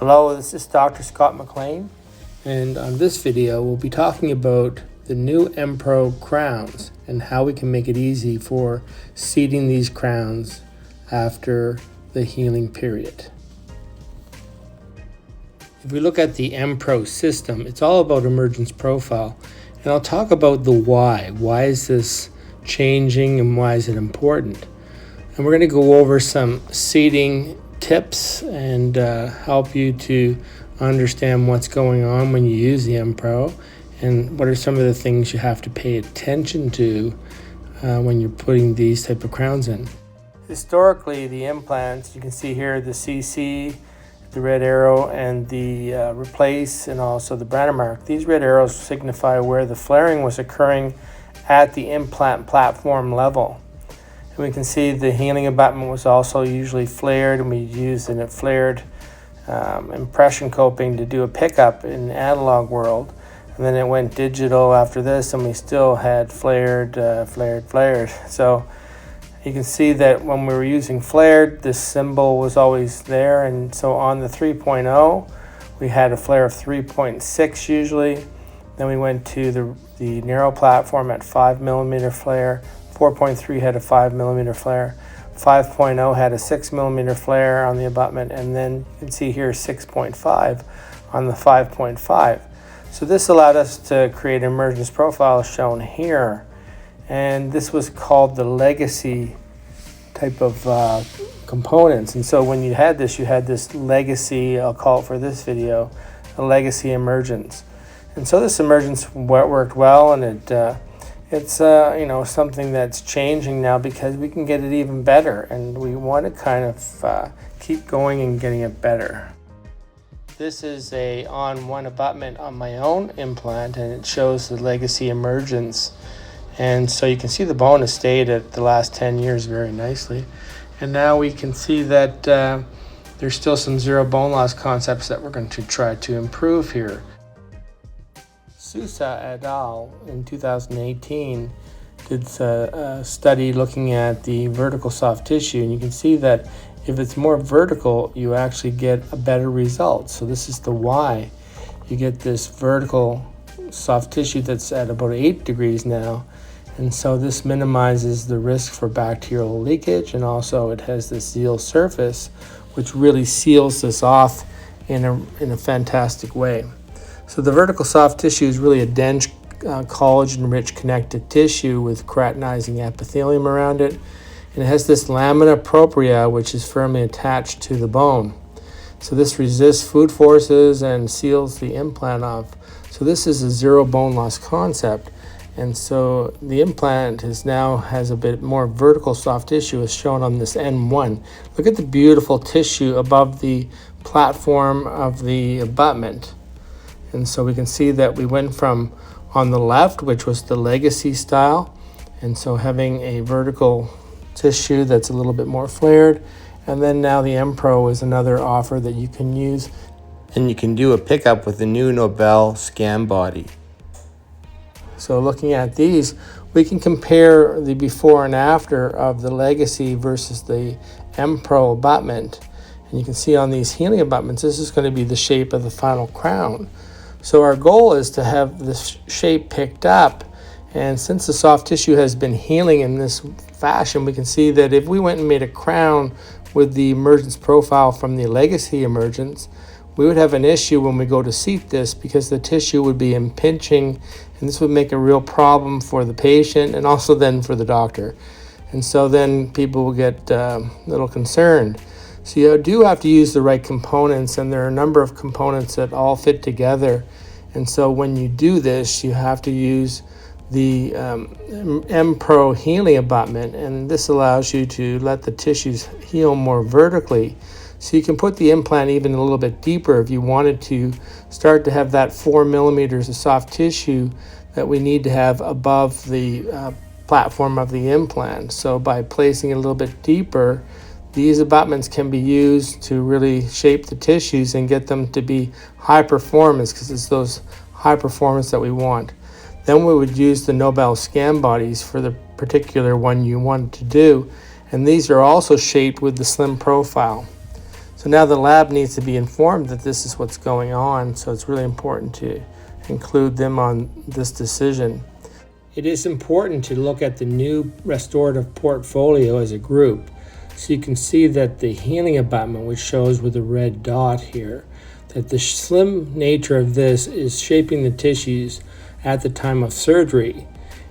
Hello, this is Dr. Scott McLean, and on this video we'll be talking about the new EmPro crowns and how we can make it easy for seating these crowns after the healing period. If we look at the EmPro system, it's all about emergence profile, and I'll talk about the why. Why is this changing and why is it important? And we're going to go over some seating tips and help you to understand what's going on when you use the EmPro and what are some of the things you have to pay attention to when you're putting these type of crowns in. Historically, the implants, you can see here the CC, the red arrow, and the replace, and also the Branner mark. These red arrows signify where the flaring was occurring at the implant platform level. And we can see the healing abutment was also usually flared, and we used a flared impression coping to do a pickup in the analog world. And then it went digital after this, and we still had flared. So you can see that when we were using flared, this symbol was always there. And so on the 3.0, we had a flare of 3.6 usually. Then we went to the narrow platform at 5mm flare. 4.3 had a 5mm flare. 5.0 had a 6mm flare on the abutment, and then you can see here 6.5 on the 5.5. So this allowed us to create an emergence profile shown here, and this was called the legacy type of components. And so when you had this legacy, I'll call it for this video, a legacy emergence. And so this emergence worked well, and it's something that's changing now because we can get it even better, and we want to kind of keep going and getting it better. This is a on-one abutment on my own implant, and it shows the legacy emergence. And so you can see the bone has stayed at the last 10 years very nicely. And now we can see that there's still some zero bone loss concepts that we're going to try to improve here. Sousa et al. In 2018 did a study looking at the vertical soft tissue, and you can see that if it's more vertical, you actually get a better result. So this is the why. You get this vertical soft tissue that's at about 8 degrees now, and so this minimizes the risk for bacterial leakage, and also it has this seal surface which really seals this off in a fantastic way. So the vertical soft tissue is really a dense, collagen-rich connective tissue with keratinizing epithelium around it. And it has this lamina propria, which is firmly attached to the bone. So this resists food forces and seals the implant off. So this is a zero bone loss concept. And so the implant has a bit more vertical soft tissue, as shown on this N1. Look at the beautiful tissue above the platform of the abutment. And so we can see that we went from on the left, which was the legacy style, and so having a vertical tissue that's a little bit more flared, and then now the EmPro is another offer that you can use, and you can do a pickup with the new Nobel scan body. So looking at these, we can compare the before and after of the legacy versus the EmPro abutment, and you can see on these healing abutments, this is going to be the shape of the final crown. So our goal is to have this shape picked up, and since the soft tissue has been healing in this fashion, we can see that if we went and made a crown with the emergence profile from the legacy emergence, we would have an issue when we go to seat this because the tissue would be impinging, and this would make a real problem for the patient and also then for the doctor. And so then people will get a little concerned. So you do have to use the right components, and there are a number of components that all fit together. And so when you do this, you have to use the EmPro healing abutment, and this allows you to let the tissues heal more vertically. So you can put the implant even a little bit deeper if you wanted to start to have that 4mm of soft tissue that we need to have above the platform of the implant. So by placing it a little bit deeper, these abutments can be used to really shape the tissues and get them to be high performance, because it's those high performance that we want. Then we would use the Nobel scan bodies for the particular one you want to do, and these are also shaped with the slim profile. So now the lab needs to be informed that this is what's going on, so it's really important to include them on this decision. It is important to look at the new restorative portfolio as a group. So you can see that the healing abutment, which shows with a red dot here, that the slim nature of this is shaping the tissues at the time of surgery.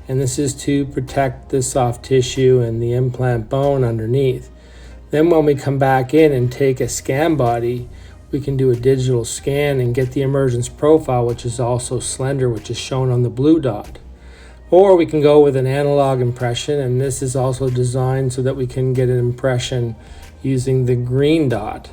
And this is to protect the soft tissue and the implant bone underneath. Then when we come back in and take a scan body, we can do a digital scan and get the emergence profile, which is also slender, which is shown on the blue dot. Or we can go with an analog impression, and this is also designed so that we can get an impression using the green dot.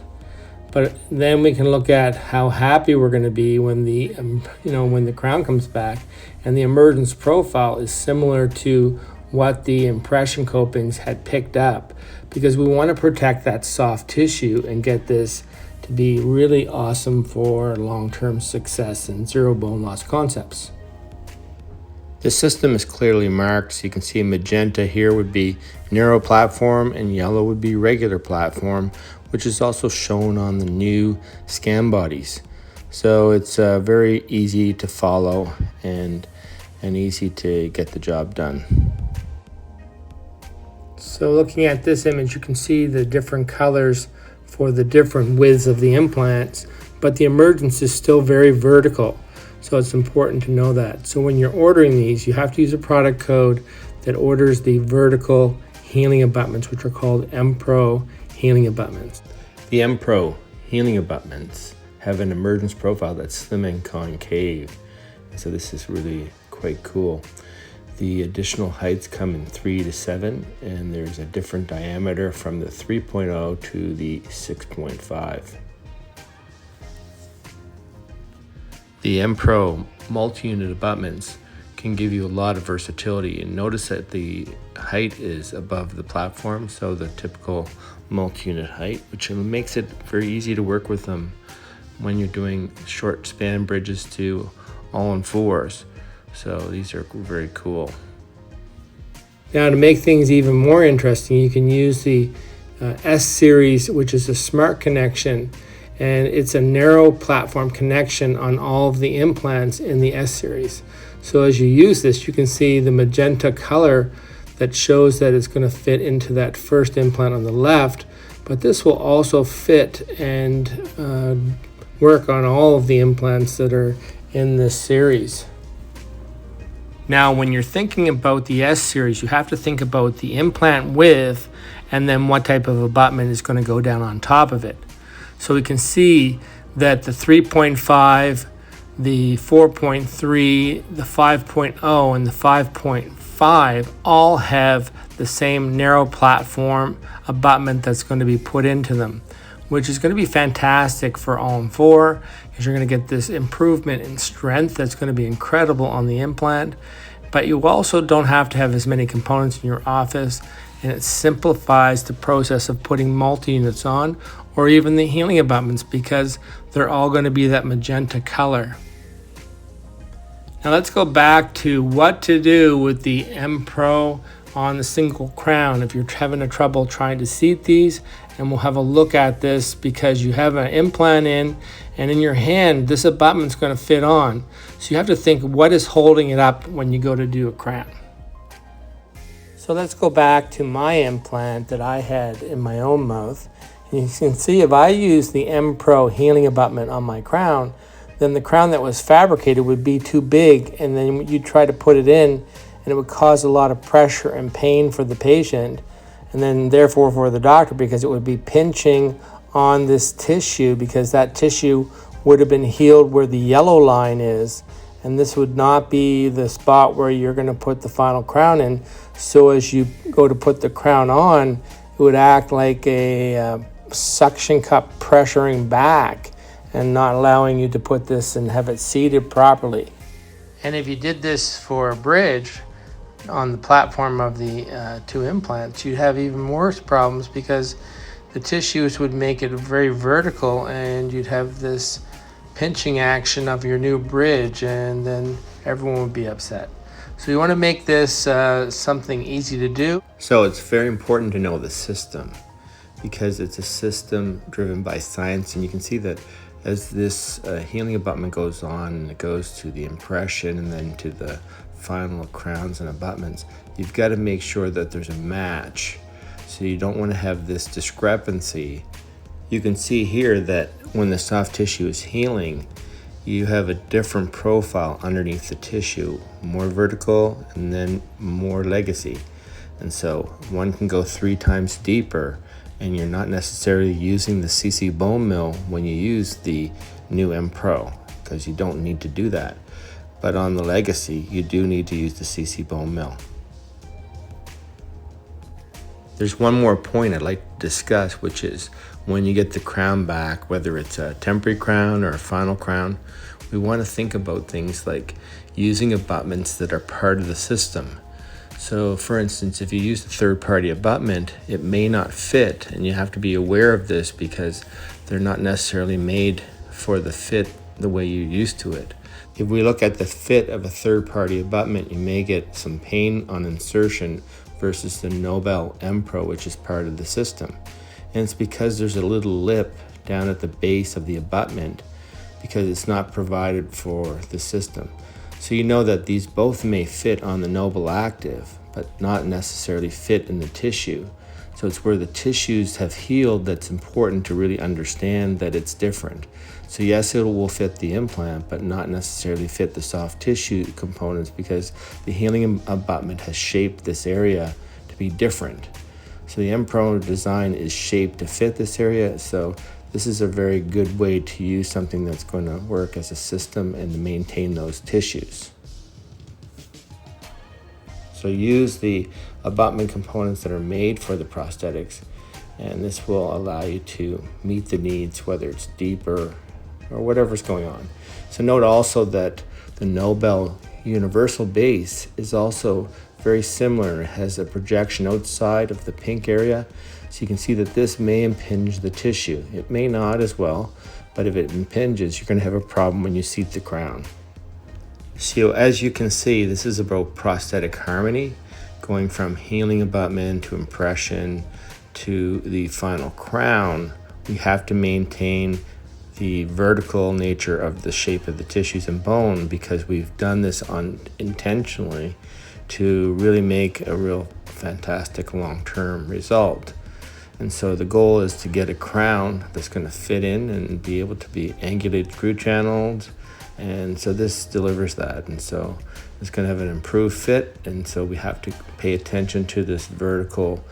But then we can look at how happy we're going to be when the crown comes back, and the emergence profile is similar to what the impression copings had picked up, because we want to protect that soft tissue and get this to be really awesome for long-term success in zero bone loss concepts. The system is clearly marked, so you can see magenta here would be narrow platform and yellow would be regular platform, which is also shown on the new scan bodies. So it's very easy to follow and easy to get the job done. So looking at this image, you can see the different colors for the different widths of the implants, but the emergence is still very vertical. So it's important to know that. So when you're ordering these, you have to use a product code that orders the vertical healing abutments, which are called EmPro healing abutments. The EmPro healing abutments have an emergence profile that's slim and concave. So this is really quite cool. The additional heights come in 3 to 7, and there's a different diameter from the 3.0 to the 6.5. The EmPro multi-unit abutments can give you a lot of versatility, and notice that the height is above the platform, so the typical multi-unit height, which makes it very easy to work with them when you're doing short span bridges to all-on-4s. So these are very cool. Now to make things even more interesting, you can use the S series, which is a smart connection, and it's a narrow platform connection on all of the implants in the S series. So as you use this, you can see the magenta color that shows that it's going to fit into that first implant on the left, but this will also fit and work on all of the implants that are in this series. Now, when you're thinking about the S series, you have to think about the implant width and then what type of abutment is going to go down on top of it. So we can see that the 3.5, the 4.3, the 5.0, and the 5.5 all have the same narrow platform abutment that's going to be put into them, which is going to be fantastic for all-on-4, because you're going to get this improvement in strength that's going to be incredible on the implant. But you also don't have to have as many components in your office, and it simplifies the process of putting multi-units on, or even the healing abutments, because they're all going to be that magenta color. Now let's go back to what to do with the EmPro on the single crown if you're having a trouble trying to seat these, and we'll have a look at this because you have an implant in, and in your hand this abutment's going to fit on. So you have to think, what is holding it up when you go to do a crown? So let's go back to my implant that I had in my own mouth. And you can see if I use the EmPro healing abutment on my crown, then the crown that was fabricated would be too big, and then you try to put it in and it would cause a lot of pressure and pain for the patient, and then therefore for the doctor, because it would be pinching on this tissue, because that tissue would have been healed where the yellow line is, and this would not be the spot where you're going to put the final crown in. So as you go to put the crown on, it would act like a suction cup pressuring back and not allowing you to put this and have it seated properly. And if you did this for a bridge on the platform of the two implants, you'd have even worse problems, because the tissues would make it very vertical, and you'd have this pinching action of your new bridge, and then everyone would be upset. So you want to make this something easy to do. So it's very important to know the system. because it's a system driven by science. And you can see that as this healing abutment goes on, and it goes to the impression and then to the final crowns and abutments, you've got to make sure that there's a match. So you don't want to have this discrepancy. You can see here that when the soft tissue is healing, you have a different profile underneath the tissue, more vertical and then more legacy. And so one can go 3 times deeper, and you're not necessarily using the CC bone mill when you use the new EmPro, because you don't need to do that. But on the legacy, you do need to use the CC bone mill. There's one more point I'd like to discuss, which is when you get the crown back, whether it's a temporary crown or a final crown, we want to think about things like using abutments that are part of the system. So for instance, if you use a third-party abutment, it may not fit, and you have to be aware of this because they're not necessarily made for the fit the way you're used to it. If we look at the fit of a third-party abutment, you may get some pain on insertion versus the Nobel EmPro, which is part of the system. And it's because there's a little lip down at the base of the abutment because it's not provided for the system. So you know that these both may fit on the Nobel Active, but not necessarily fit in the tissue. So it's where the tissues have healed that's important to really understand that it's different. So yes, it will fit the implant, but not necessarily fit the soft tissue components because the healing abutment has shaped this area to be different. So the EmPro design is shaped to fit this area. So this is a very good way to use something that's going to work as a system and maintain those tissues. So use the abutment components that are made for the prosthetics, and this will allow you to meet the needs, whether it's deeper or whatever's going on. So note also that the Nobel universal base is also very similar. It has a projection outside of the pink area, so you can see that this may impinge the tissue. It may not as well, but if it impinges, you're going to have a problem when you seat the crown. So as you can see, this is about prosthetic harmony, going from healing abutment to impression to the final crown. We have to maintain the vertical nature of the shape of the tissues and bone because we've done this intentionally to really make a real fantastic long-term result. And so the goal is to get a crown that's going to fit in and be able to be angulated screw channeled. And so this delivers that. And so it's going to have an improved fit. And so we have to pay attention to this vertical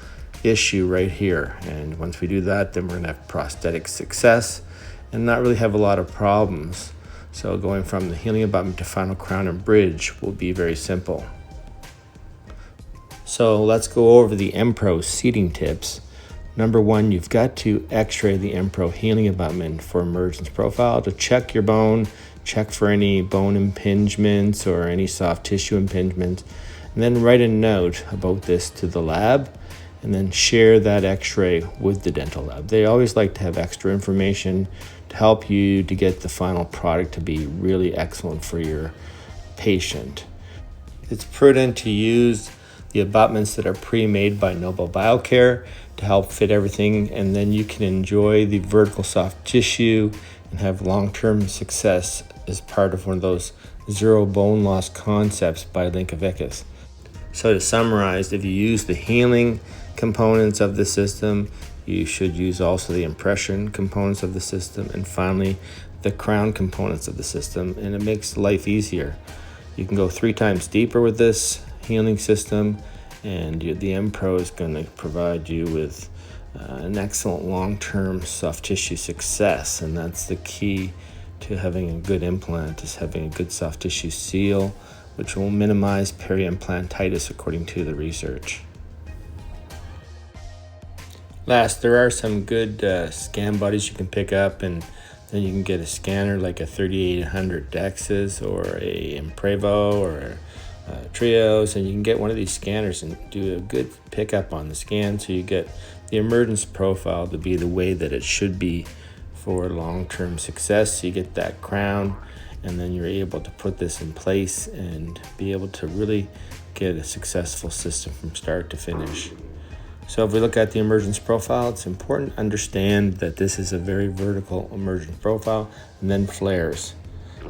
issue right here. And once we do that, then we're going to have prosthetic success and not really have a lot of problems. So going from the healing abutment to final crown and bridge will be very simple. So let's go over the EmPro seating tips. Number 1, you've got to x-ray the EmPro healing abutment for emergence profile to check your bone, check for any bone impingements or any soft tissue impingements, and then write a note about this to the lab and then share that x-ray with the dental lab. They always like to have extra information to help you to get the final product to be really excellent for your patient. It's prudent to use the abutments that are pre-made by Nobel Biocare to help fit everything, and then you can enjoy the vertical soft tissue and have long-term success as part of one of those zero bone loss concepts by Linkevicius. So to summarize, if you use the healing components of the system, you should use also the impression components of the system, and finally the crown components of the system, and it makes life easier. You can go 3 times deeper with this healing system, and the EmPro is going to provide you with an excellent long-term soft tissue success, and that's the key to having a good implant, is having a good soft tissue seal, which will minimize peri-implantitis according to the research. Last, there are some good scan buddies you can pick up, and then you can get a scanner like a 3800 Dexys or a Imprevo or Trios, and you can get one of these scanners and do a good pickup on the scan so you get the emergence profile to be the way that it should be for long-term success. So you get that crown, and then you're able to put this in place and be able to really get a successful system from start to finish. So if we look at the emergence profile, it's important to understand that this is a very vertical emergence profile, and then flares.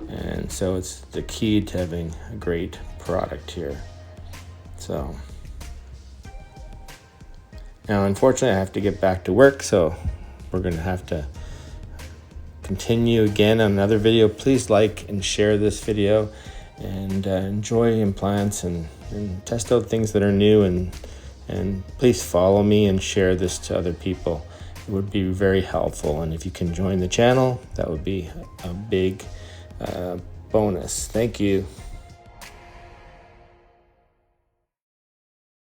And so it's the key to having a great product here. So now, unfortunately, I have to get back to work, so we're going to have to continue again on another video. Please like and share this video, and enjoy implants and test out things that are new, and please follow me and share this to other people. It would be very helpful, and if you can join the channel, that would be a big bonus. Thank you.